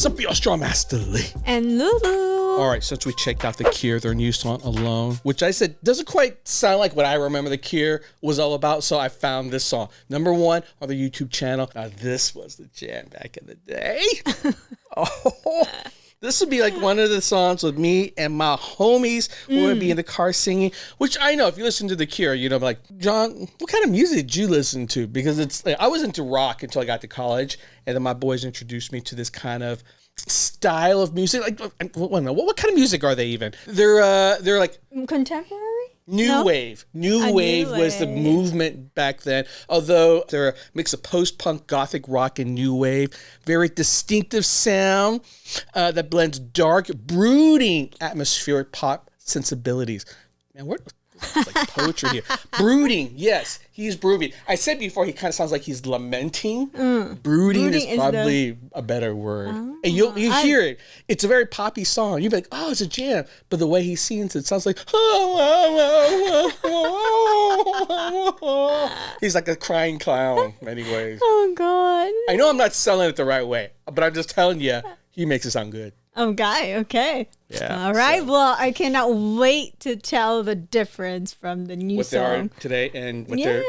up, y'all? Strong Master Lee. And Lulu. All right, since we checked out The Cure, their new song Alone, which I said doesn't quite sound like what I remember The Cure was all about, so I found this song. Number 1 on the YouTube channel. Now, this was the jam back in the day. Oh, this would be like one of the songs with me and my homies who would be in the car singing, which I know if you listen to The Cure, you know, like, John, what kind of music did you listen to? Because it's like, I was into rock until I got to college, and then my boys introduced me to this kind of style of music. Like, what kind of music are they even? They're like Contemporary? New wave. New wave was the movement back then. Although they're a mix of post-punk, gothic rock, and new wave. Very distinctive sound that blends dark, brooding atmospheric pop sensibilities. Man, it's like poetry here. Brooding, yes, he's brooding. I said before he kind of sounds like he's lamenting. Brooding is probably a better word. And you hear it. It's a very poppy song. You'd be like, oh, it's a jam. But the way he sings it sounds like, he's like a crying clown in many ways. Oh, God. I know I'm not selling it the right way, but I'm just telling you, he makes it sound good. Okay. Yeah. All right. So, well, I cannot wait to tell the difference from the new song. What they are today and what they're...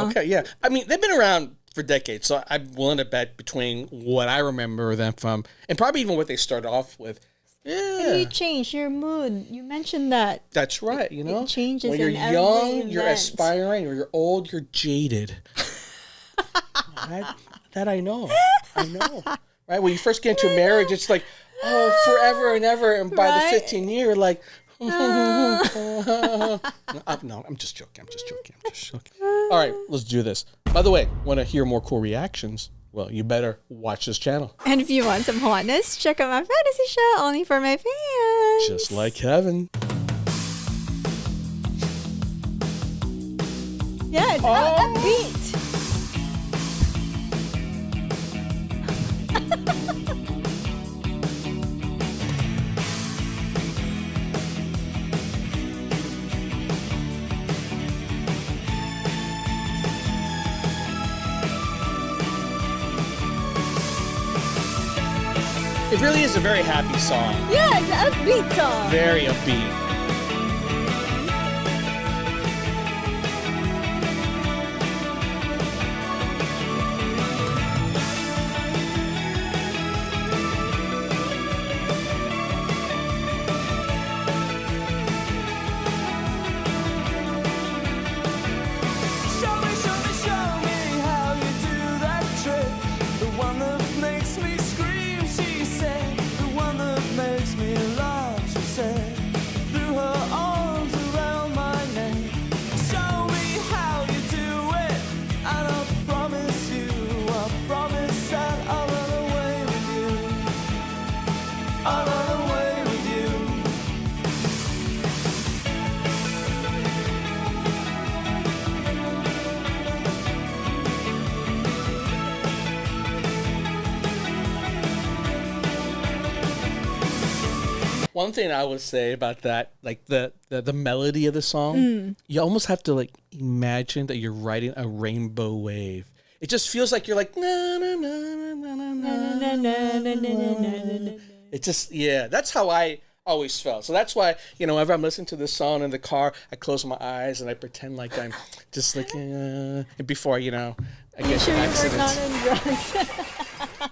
Okay, yeah. I mean, they've been around for decades, so I'm willing to bet between what I remember them from and probably even what they started off with. Yeah. And you change your mood. You mentioned that. That's right, you know? It changes when you're in every young, event. you're aspiring, or you're old, you're jaded. that I know. Right? When you first get into a marriage, it's like, oh, forever and ever. And by the 15th year, like, no, I'm just joking. All right, let's do this. By the way, want to hear more cool reactions? Well, you better watch this channel. And if you want some hotness, check out my fantasy show, only for my fans. Just like heaven. Yeah, it's upbeat. It really is a very happy song. Yeah, it's an upbeat song. Very upbeat. One thing I would say about that, like the melody of the song, you almost have to like imagine that you're riding a rainbow wave. It just feels like you're like na na na na na na na na na. It just that's how I always felt. So that's why, you know, whenever I'm listening to this song in the car, I close my eyes and I pretend like I'm just like and before, you know, I get sure accidents. You were not on drugs?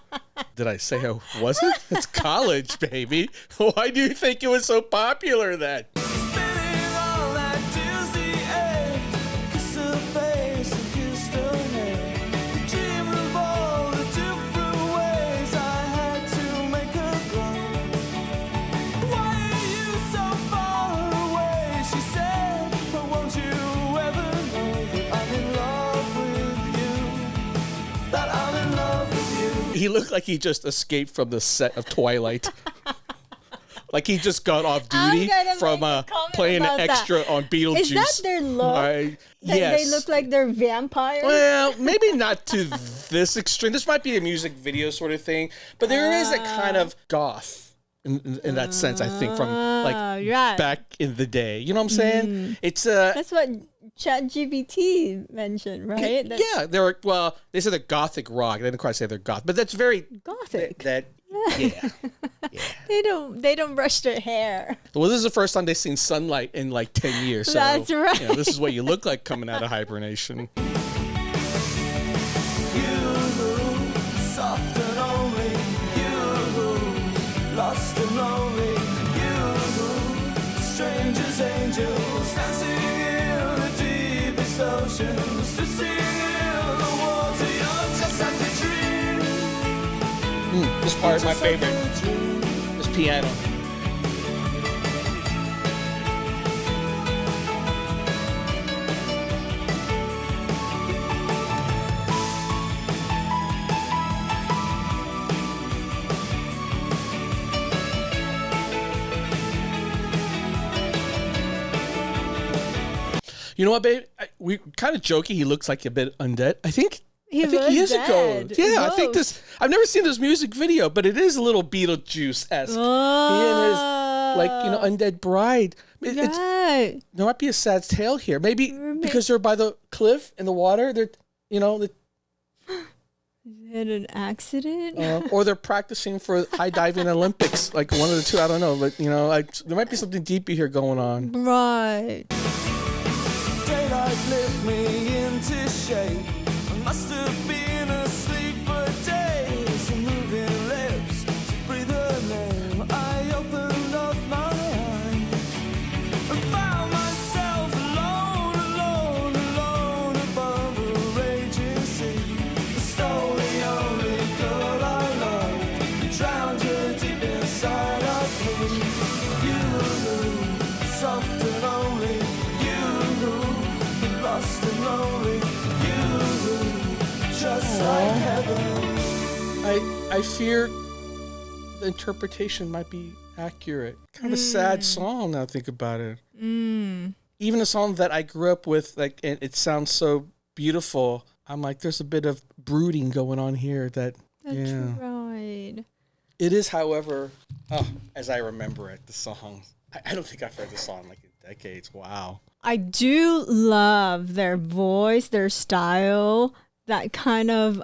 Did I say I wasn't? It's college, baby. Why do you think it was so popular then? He looked like he just escaped from the set of Twilight. Like he just got off duty from playing an extra on Beetlejuice. Is that their look? Yes. They look like they're vampires? Well, maybe not to this extreme. This might be a music video sort of thing. But there is a kind of goth in that sense, I think, from like back in the day. You know what I'm saying? It's That's what ChatGPT mentioned, right? Yeah, they said they're gothic rock. They didn't quite say they're goth, but that's very gothic. That Yeah. They don't brush their hair. Well, this is the first time they've seen sunlight in like 10 years. So, That's right. This is what you look like coming out of hibernation. Soft and only you, lost and lonely you, strangers, angels, dancing in the deepest oceans, twisting in the water, you're just like a dream. This part is my favorite. This piano. You know what, babe? We kind of joking. He looks like a bit undead. I think he is a ghost. Yeah, I think this. I've never seen this music video, but it is a little Beetlejuice-esque. He and his, undead bride. There might be a sad tale here. Maybe because they're by the cliff in the water. They're, Is it an accident? or they're practicing for high diving Olympics. Like one of the two. I don't know, but there might be something deeper here going on. Right. Daylight lift me into shape. I must have been asleep for days. Moving lips to breathe her name. I opened up my eyes and found myself alone above a raging sea. Stole the only girl I loved, drowned her deep inside of me. You, soft and only you, lost and lonely you, just like heaven. I fear the interpretation might be accurate. Kind of a sad song now I think about it. Even a song that I grew up with, like, it sounds so beautiful. I'm like, there's a bit of brooding going on here that, That's right. It is, however, as I remember it, the song. I don't think I've heard the song like in decades. Wow. I do love their voice, their style, that kind of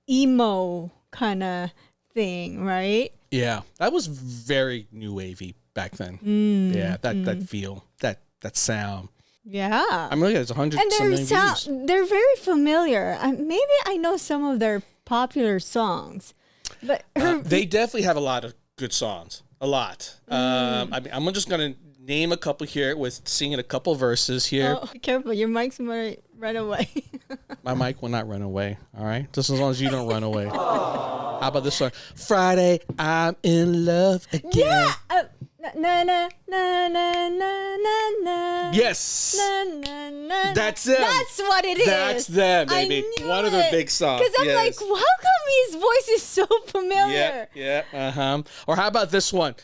emo kind of thing, right? Yeah, that was very new wavy back then. Yeah, that feel, that sound. Yeah. I'm looking at it's 100 And something their views. sound, they're very familiar. Maybe I know some of their popular songs, but They definitely have a lot of good songs. A lot. I'm just gonna name a couple here with singing a couple verses here. oh, careful, your mic's might run away. My mic will not run away. All right, just as long as you don't run away. How about this one? Friday, I'm in love again. Yeah. Na na na na na na na. Yes. Na, na, na, That's them. That's what it is. That's them, baby. I knew One of their it. big songs. Because I'm Yes. like, how come his voice is so familiar? Yeah. Or how about this one?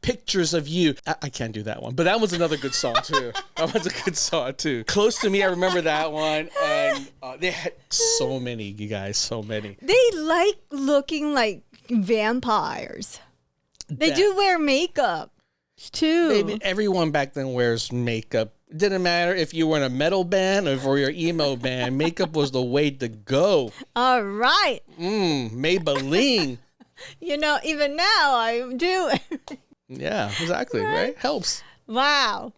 Pictures of You. I can't do that one, but that was another good song too. That was a good song too. Close to Me. I remember that one. And they had so many, you guys. So many. They like looking like vampires. They do wear makeup too. Baby, everyone back then wears makeup. It didn't matter if you were in a metal band or for your emo band. Makeup was the way to go. All right. Maybelline. Even now I do. Yeah, exactly. Right? Helps. Wow.